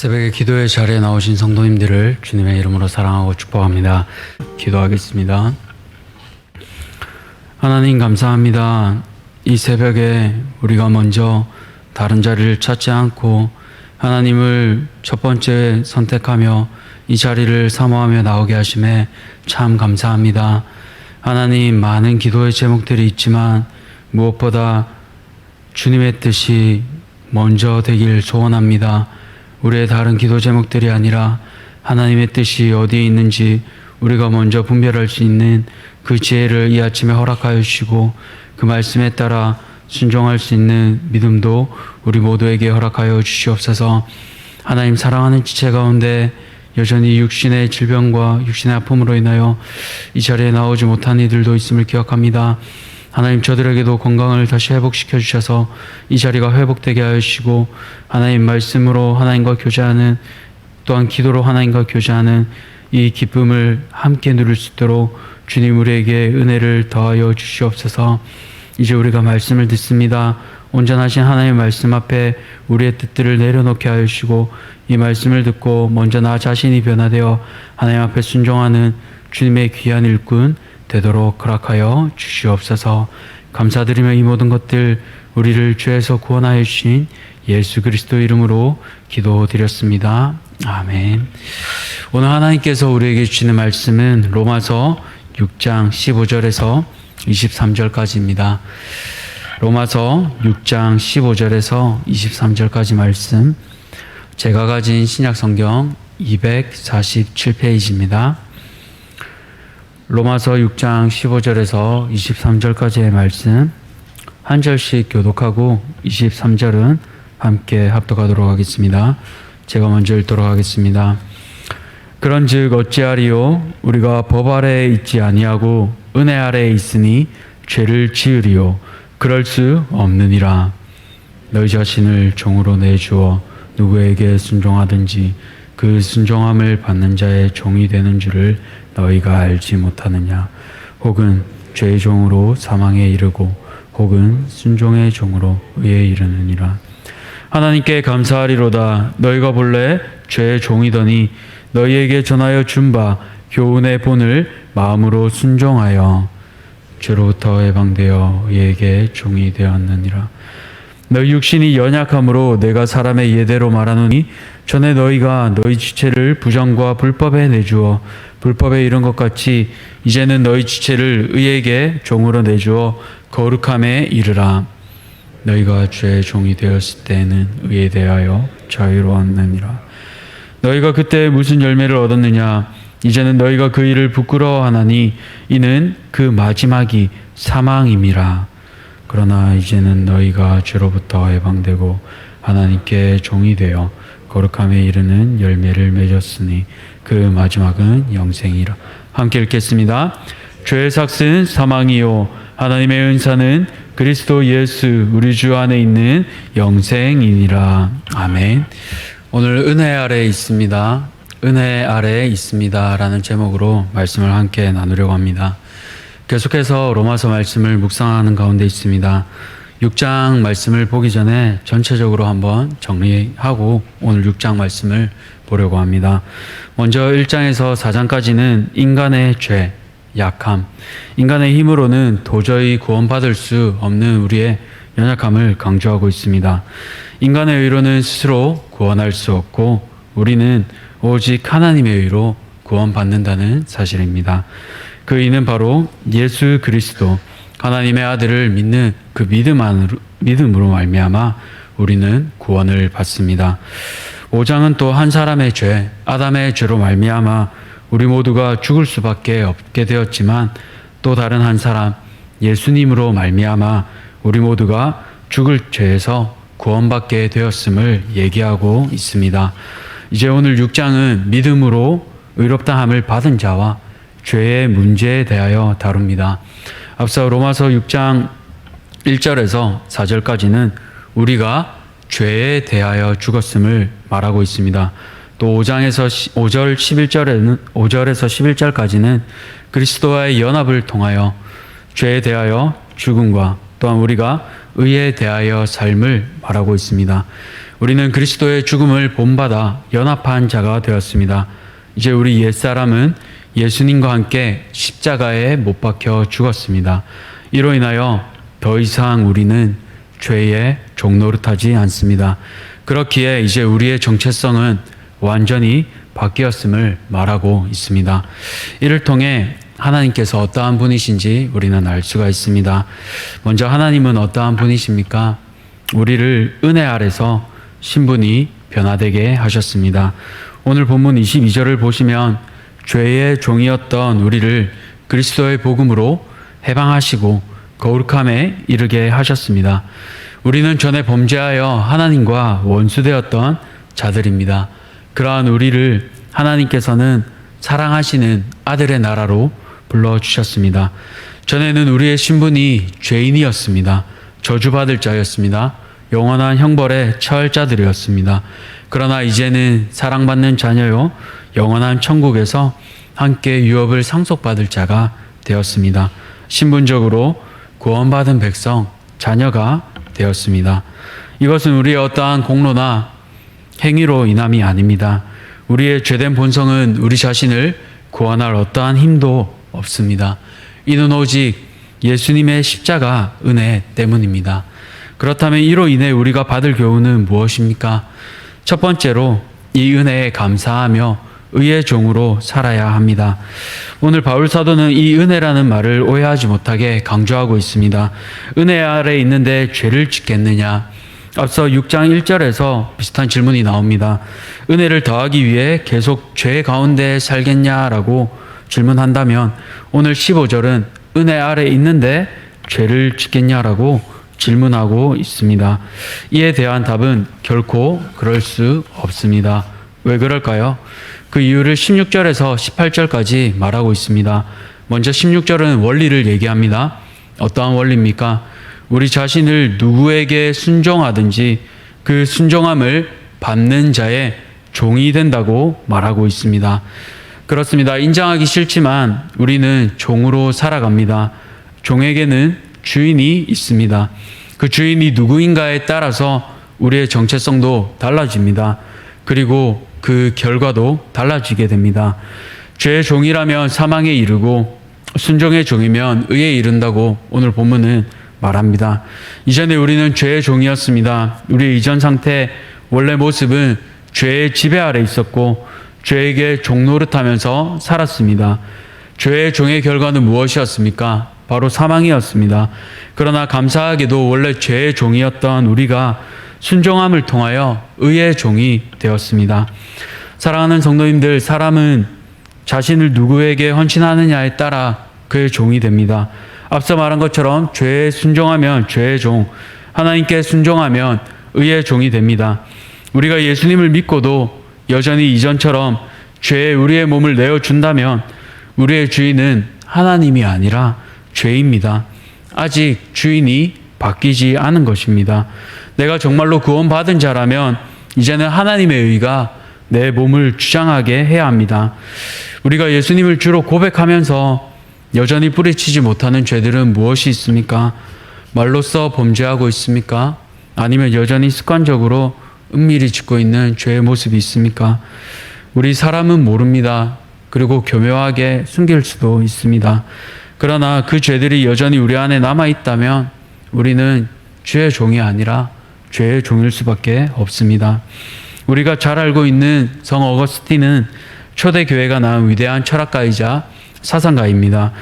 새벽에 기도의 자리에 나오신 성도님들을 주님의 이름으로 사랑하고 축복합니다. 기도하겠습니다. 하나님 감사합니다. 이 새벽에 우리가 먼저 다른 자리를 찾지 않고 하나님을 첫 번째 선택하며 이 자리를 사모하며 나오게 하심에 참 감사합니다. 하나님, 많은 기도의 제목들이 있지만 무엇보다 주님의 뜻이 먼저 되길 소원합니다. 우리의 다른 기도 제목들이 아니라 하나님의 뜻이 어디에 있는지 우리가 먼저 분별할 수 있는 그 지혜를 이 아침에 허락하여 주시고 그 말씀에 따라 순종할 수 있는 믿음도 우리 모두에게 허락하여 주시옵소서. 하나님, 사랑하는 지체 가운데 여전히 육신의 질병과 육신의 아픔으로 인하여 이 자리에 나오지 못한 이들도 있음을 기억합니다. 하나님, 저들에게도 건강을 다시 회복시켜 주셔서 이 자리가 회복되게 하여 주시고 하나님 말씀으로 하나님과 교제하는, 또한 기도로 하나님과 교제하는 이 기쁨을 함께 누릴 수 있도록 주님 우리에게 은혜를 더하여 주시옵소서. 이제 우리가 말씀을 듣습니다. 온전하신 하나님의 말씀 앞에 우리의 뜻들을 내려놓게 하여 주시고 이 말씀을 듣고 먼저 나 자신이 변화되어 하나님 앞에 순종하는 주님의 귀한 일꾼 되도록 허락하여 주시옵소서. 감사드리며 이 모든 것들 우리를 죄에서 구원하여 주신 예수 그리스도 이름으로 기도드렸습니다. 아멘. 오늘 하나님께서 우리에게 주시는 말씀은 로마서 6장 15절에서 23절까지입니다. 로마서 6장 15절에서 23절까지 말씀, 제가 가진 신약성경 247페이지입니다. 로마서 6장 15절에서 23절까지의 말씀 한 절씩 교독하고 23절은 함께 합독하도록 하겠습니다. 제가 먼저 읽도록 하겠습니다. 그런즉 어찌하리요? 우리가 법 아래에 있지 아니하고 은혜 아래에 있으니 죄를 지으리요? 그럴 수 없느니라. 너희 자신을 종으로 내주어 누구에게 순종하든지 그 순종함을 받는 자의 종이 되는 줄을 너희가 알지 못하느냐? 혹은 죄의 종으로 사망에 이르고 혹은 순종의 종으로 의에 이르느니라. 하나님께 감사하리로다. 너희가 본래 죄의 종이더니 너희에게 전하여 준 바 교훈의 본을 마음으로 순종하여 죄로부터 해방되어 의에게 종이 되었느니라. 너희 육신이 연약함으로 내가 사람의 예대로 말하노니 전에 너희가 너희 지체를 부정과 불법에 내주어 불법에 이른 것 같이 이제는 너희 지체를 의에게 종으로 내주어 거룩함에 이르라. 너희가 죄의 종이 되었을 때에는 의에 대하여 자유로웠느니라. 너희가 그때 무슨 열매를 얻었느냐? 이제는 너희가 그 일을 부끄러워하나니 이는 그 마지막이 사망임이라. 그러나 이제는 너희가 죄로부터 해방되고 하나님께 종이 되어 거룩함에 이르는 열매를 맺었으니 그 마지막은 영생이라. 함께 읽겠습니다. 죄의 삭은 사망이요 하나님의 은사는 그리스도 예수 우리 주 안에 있는 영생이니라. 아멘. 오늘 은혜 아래에 있습니다. 은혜 아래에 있습니다 라는 제목으로 말씀을 함께 나누려고 합니다. 계속해서 로마서 말씀을 묵상하는 가운데 있습니다. 6장 말씀을 보기 전에 전체적으로 한번 정리하고 오늘 6장 말씀을 보려고 합니다. 먼저 1장에서 4장까지는 인간의 죄, 약함, 인간의 힘으로는 도저히 구원받을 수 없는 우리의 연약함을 강조하고 있습니다. 인간의 의로는 스스로 구원할 수 없고 우리는 오직 하나님의 의로 구원받는다는 사실입니다. 그 이는 바로 예수 그리스도 하나님의 아들을 믿는 그 믿음으로 말미암아 우리는 구원을 받습니다. 5장은 또 한 사람의 죄, 아담의 죄로 말미암아 우리 모두가 죽을 수밖에 없게 되었지만 또 다른 한 사람 예수님으로 말미암아 우리 모두가 죽을 죄에서 구원받게 되었음을 얘기하고 있습니다. 이제 오늘 6장은 믿음으로 의롭다함을 받은 자와 죄의 문제에 대하여 다룹니다. 앞서 로마서 6장 1절에서 4절까지는 우리가 죄에 대하여 죽었음을 말하고 있습니다. 또 5장에서 5절에서 11절까지는 그리스도와의 연합을 통하여 죄에 대하여 죽음과 또한 우리가 의에 대하여 삶을 말하고 있습니다. 우리는 그리스도의 죽음을 본받아 연합한 자가 되었습니다. 이제 우리 옛사람은 예수님과 함께 십자가에 못 박혀 죽었습니다. 이로 인하여 더 이상 우리는 죄의 종노릇하지 않습니다. 그렇기에 이제 우리의 정체성은 완전히 바뀌었음을 말하고 있습니다. 이를 통해 하나님께서 어떠한 분이신지 우리는 알 수가 있습니다. 먼저 하나님은 어떠한 분이십니까? 우리를 은혜 아래서 신분이 변화되게 하셨습니다. 오늘 본문 22절을 보시면 죄의 종이었던 우리를 그리스도의 복음으로 해방하시고 거룩함에 이르게 하셨습니다. 우리는 전에 범죄하여 하나님과 원수되었던 자들입니다. 그러한 우리를 하나님께서는 사랑하시는 아들의 나라로 불러주셨습니다. 전에는 우리의 신분이 죄인이었습니다. 저주받을 자였습니다. 영원한 형벌에 처할 자들이었습니다. 그러나 이제는 사랑받는 자녀요 영원한 천국에서 함께 유업을 상속받을 자가 되었습니다. 신분적으로 구원받은 백성, 자녀가 되었습니다. 이것은 우리의 어떠한 공로나 행위로 인함이 아닙니다. 우리의 죄된 본성은 우리 자신을 구원할 어떠한 힘도 없습니다. 이는 오직 예수님의 십자가 은혜 때문입니다. 그렇다면 이로 인해 우리가 받을 교훈은 무엇입니까? 첫 번째로 이 은혜에 감사하며 의의 종으로 살아야 합니다. 오늘 바울 사도는 이 은혜라는 말을 오해하지 못하게 강조하고 있습니다. 은혜 아래 있는데 죄를 짓겠느냐? 앞서 6장 1절에서 비슷한 질문이 나옵니다. 은혜를 더하기 위해 계속 죄 가운데 살겠냐라고 질문한다면 오늘 15절은 은혜 아래 있는데 죄를 짓겠냐라고 질문하고 있습니다. 이에 대한 답은 결코 그럴 수 없습니다. 왜 그럴까요? 그 이유를 16절에서 18절까지 말하고 있습니다. 먼저 16절은 원리를 얘기합니다. 어떠한 원리입니까? 우리 자신을 누구에게 순종하든지 그 순종함을 받는 자의 종이 된다고 말하고 있습니다. 그렇습니다. 인정하기 싫지만 우리는 종으로 살아갑니다. 종에게는 주인이 있습니다. 그 주인이 누구인가에 따라서 우리의 정체성도 달라집니다. 그리고 그 결과도 달라지게 됩니다. 죄의 종이라면 사망에 이르고 순종의 종이면 의에 이른다고 오늘 본문은 말합니다. 이전에 우리는 죄의 종이었습니다. 우리의 이전 상태, 원래 모습은 죄의 지배 아래 있었고 죄에게 종노릇하면서 살았습니다. 죄의 종의 결과는 무엇이었습니까? 바로 사망이었습니다. 그러나 감사하게도 원래 죄의 종이었던 우리가 순종함을 통하여 의의 종이 되었습니다. 사랑하는 성도님들, 사람은 자신을 누구에게 헌신하느냐에 따라 그의 종이 됩니다. 앞서 말한 것처럼 죄에 순종하면 죄의 종, 하나님께 순종하면 의의 종이 됩니다. 우리가 예수님을 믿고도 여전히 이전처럼 죄에 우리의 몸을 내어준다면 우리의 주인은 하나님이 아니라 죄입니다. 아직 주인이 바뀌지 않은 것입니다. 내가 정말로 구원받은 자라면 이제는 하나님의 의가 내 몸을 주장하게 해야 합니다. 우리가 예수님을 주로 고백하면서 여전히 뿌리치지 못하는 죄들은 무엇이 있습니까? 말로써 범죄하고 있습니까? 아니면 여전히 습관적으로 은밀히 짓고 있는 죄의 모습이 있습니까? 우리 사람은 모릅니다. 그리고 교묘하게 숨길 수도 있습니다. 그러나 그 죄들이 여전히 우리 안에 남아있다면 우리는 죄의 종이 아니라 죄의 종일 수밖에 없습니다. 우리가 잘 알고 있는 성 어거스틴은 초대교회가 낳은 위대한 철학가이자 사상가입니다.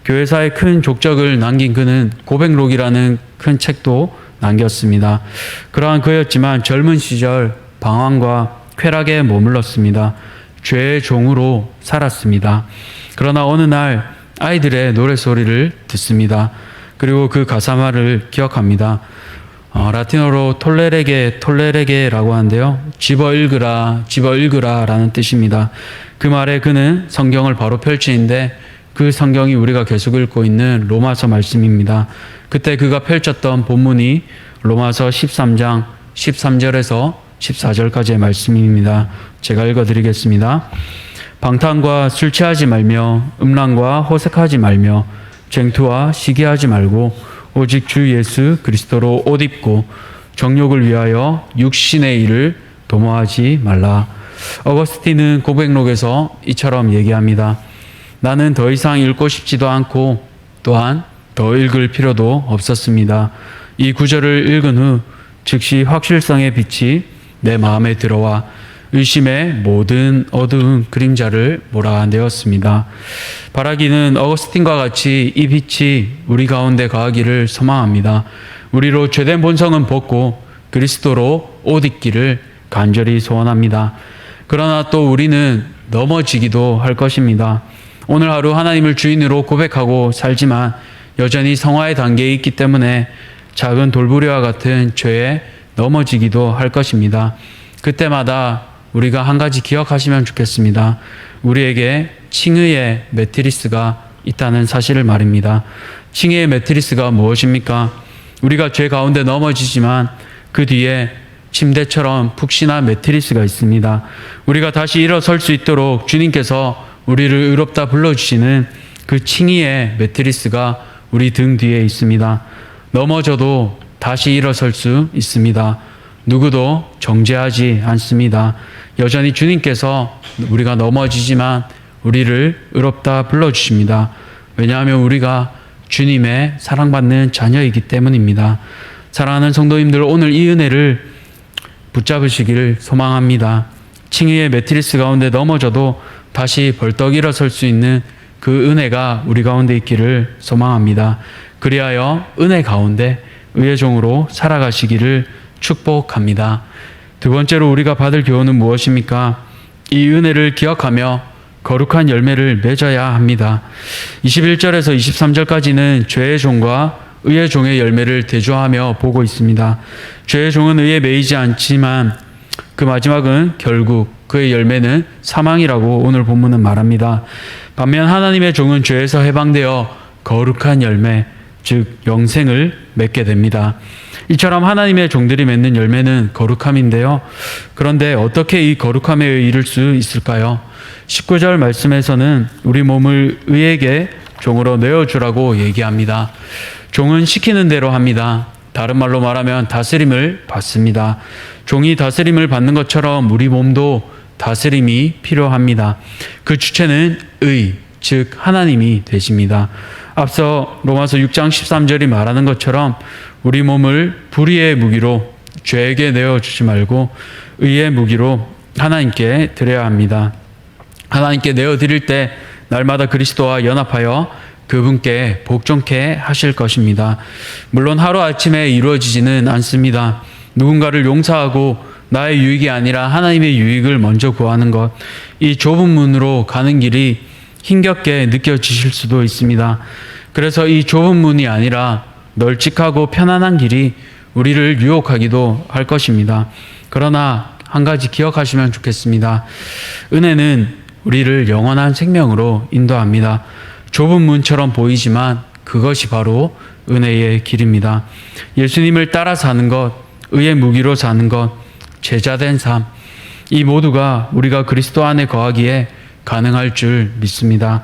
교회사에 큰 족적을 남긴 그는 고백록이라는 큰 책도 남겼습니다. 그러한 그였지만 젊은 시절 방황과 쾌락에 머물렀습니다. 죄의 종으로 살았습니다. 그러나 어느 날 아이들의 노래소리를 듣습니다. 그리고 그 가사말을 기억합니다. 라틴어로 톨레레게라고 하는데요. 집어 읽으라 라는 뜻입니다. 그 말에 그는 성경을 바로 펼치는데 그 성경이 우리가 계속 읽고 있는 로마서 말씀입니다. 그때 그가 펼쳤던 본문이 로마서 13장 13절에서 14절까지의 말씀입니다. 제가 읽어드리겠습니다. 방탕과 술 취하지 말며 음란과 호색하지 말며 쟁투와 시기하지 말고 오직 주 예수 그리스도로 옷 입고 정욕을 위하여 육신의 일을 도모하지 말라. 어거스틴은 고백록에서 이처럼 얘기합니다. 나는 더 이상 읽고 싶지도 않고 또한 더 읽을 필요도 없었습니다. 이 구절을 읽은 후 즉시 확실성의 빛이 내 마음에 들어와 의심의 모든 어두운 그림자를 몰아내었습니다. 바라기는 어거스틴과 같이 이 빛이 우리 가운데 거하기를 소망합니다. 우리로 죄된 본성은 벗고 그리스도로 옷 입기를 간절히 소원합니다. 그러나 또 우리는 넘어지기도 할 것입니다. 오늘 하루 하나님을 주인으로 고백하고 살지만 여전히 성화의 단계에 있기 때문에 작은 돌부리와 같은 죄에 넘어지기도 할 것입니다. 그때마다 우리가 한 가지 기억하시면 좋겠습니다. 우리에게 칭의의 매트리스가 있다는 사실을 말입니다. 칭의의 매트리스가 무엇입니까? 우리가 죄 가운데 넘어지지만 그 뒤에 침대처럼 푹신한 매트리스가 있습니다. 우리가 다시 일어설 수 있도록 주님께서 우리를 의롭다 불러주시는 그 칭의의 매트리스가 우리 등 뒤에 있습니다. 넘어져도 다시 일어설 수 있습니다. 누구도 정죄하지 않습니다. 여전히 주님께서 우리가 넘어지지만 우리를 의롭다 불러주십니다. 왜냐하면 우리가 주님의 사랑받는 자녀이기 때문입니다. 사랑하는 성도님들, 오늘 이 은혜를 붙잡으시기를 소망합니다. 칭의의 매트리스 가운데 넘어져도 다시 벌떡 일어설 수 있는 그 은혜가 우리 가운데 있기를 소망합니다. 그리하여 은혜 가운데 의의 종으로 살아가시기를 축복합니다. 두 번째로 우리가 받을 교훈은 무엇입니까? 이 은혜를 기억하며 거룩한 열매를 맺어야 합니다. 21절에서 23절까지는 죄의 종과 의의 종의 열매를 대조하며 보고 있습니다. 죄의 종은 의에 매이지 않지만 그 마지막은 결국 그의 열매는 사망이라고 오늘 본문은 말합니다. 반면 하나님의 종은 죄에서 해방되어 거룩한 열매, 즉 영생을 맺게 됩니다. 이처럼 하나님의 종들이 맺는 열매는 거룩함인데요. 그런데 어떻게 이 거룩함에 이를 수 있을까요? 19절 말씀에서는 우리 몸을 의에게 종으로 내어주라고 얘기합니다. 종은 시키는 대로 합니다. 다른 말로 말하면 다스림을 받습니다. 종이 다스림을 받는 것처럼 우리 몸도 다스림이 필요합니다. 그 주체는 의, 즉 하나님이 되십니다. 앞서 로마서 6장 13절이 말하는 것처럼 우리 몸을 불의의 무기로 죄에게 내어주지 말고 의의 무기로 하나님께 드려야 합니다. 하나님께 내어드릴 때 날마다 그리스도와 연합하여 그분께 복종케 하실 것입니다. 물론 하루아침에 이루어지지는 않습니다. 누군가를 용서하고 나의 유익이 아니라 하나님의 유익을 먼저 구하는 것, 이 좁은 문으로 가는 길이 힘겹게 느껴지실 수도 있습니다. 그래서 이 좁은 문이 아니라 널찍하고 편안한 길이 우리를 유혹하기도 할 것입니다. 그러나 한 가지 기억하시면 좋겠습니다. 은혜는 우리를 영원한 생명으로 인도합니다. 좁은 문처럼 보이지만 그것이 바로 은혜의 길입니다. 예수님을 따라 사는 것, 의의 무기로 사는 것, 제자된 삶, 이 모두가 우리가 그리스도 안에 거하기에 가능할 줄 믿습니다.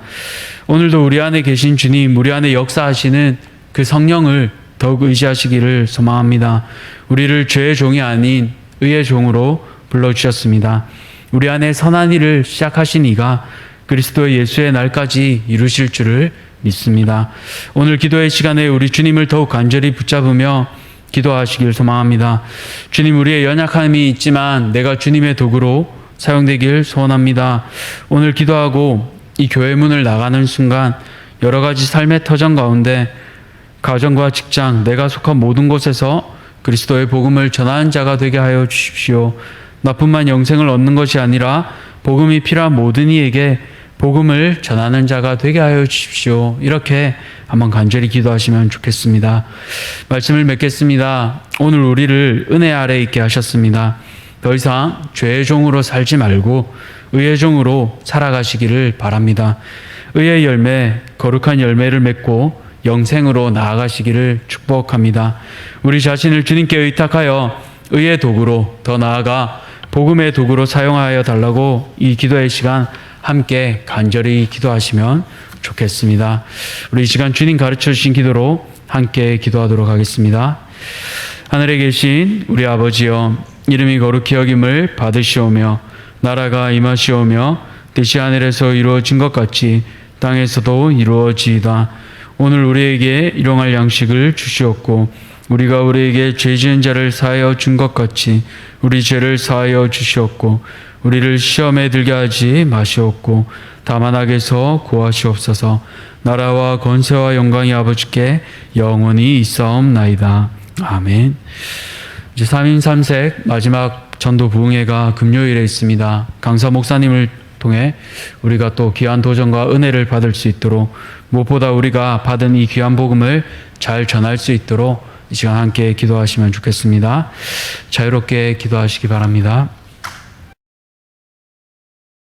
오늘도 우리 안에 계신 주님, 우리 안에 역사하시는 그 성령을 더욱 의지하시기를 소망합니다. 우리를 죄의 종이 아닌 의의 종으로 불러주셨습니다. 우리 안에 선한 일을 시작하신 이가 그리스도 예수의 날까지 이루실 줄을 믿습니다. 오늘 기도의 시간에 우리 주님을 더욱 간절히 붙잡으며 기도하시길 소망합니다. 주님, 우리의 연약함이 있지만 내가 주님의 도구로 사용되길 소원합니다. 오늘 기도하고 이 교회 문을 나가는 순간 여러 가지 삶의 터전 가운데 가정과 직장, 내가 속한 모든 곳에서 그리스도의 복음을 전하는 자가 되게 하여 주십시오. 나뿐만 영생을 얻는 것이 아니라 복음이 필요한 모든 이에게 복음을 전하는 자가 되게 하여 주십시오. 이렇게 한번 간절히 기도하시면 좋겠습니다. 말씀을 맺겠습니다. 오늘 우리를 은혜 아래 있게 하셨습니다. 더 이상 죄의 종으로 살지 말고 의의 종으로 살아가시기를 바랍니다. 의의 열매, 거룩한 열매를 맺고 영생으로 나아가시기를 축복합니다. 우리 자신을 주님께 의탁하여 의의 도구로, 더 나아가 복음의 도구로 사용하여 달라고 이 기도의 시간 함께 간절히 기도하시면 좋겠습니다. 우리 이 시간 주님 가르쳐 주신 기도로 함께 기도하도록 하겠습니다. 하늘에 계신 우리 아버지여, 이름이 거룩히 여김을 받으시오며 나라가 임하시오며 뜻이 하늘에서 이루어진 것 같이 땅에서도 이루어지이다. 오늘 우리에게 일용할 양식을 주시옵고 우리가 우리에게 죄 지은 자를 사하여 준 것 같이 우리 죄를 사하여 주시옵고 우리를 시험에 들게 하지 마시옵고 다만 악에서 구하시옵소서. 나라와 권세와 영광이 아버지께 영원히 있사옵나이다. 아멘. 이제 3인 3색 마지막 전도 부흥회가 금요일에 있습니다. 강사 목사님을 통해 우리가 또 귀한 도전과 은혜를 받을 수 있도록, 무엇보다 우리가 받은 이 귀한 복음을 잘 전할 수 있도록 이 시간 함께 기도하시면 좋겠습니다. 자유롭게 기도하시기 바랍니다.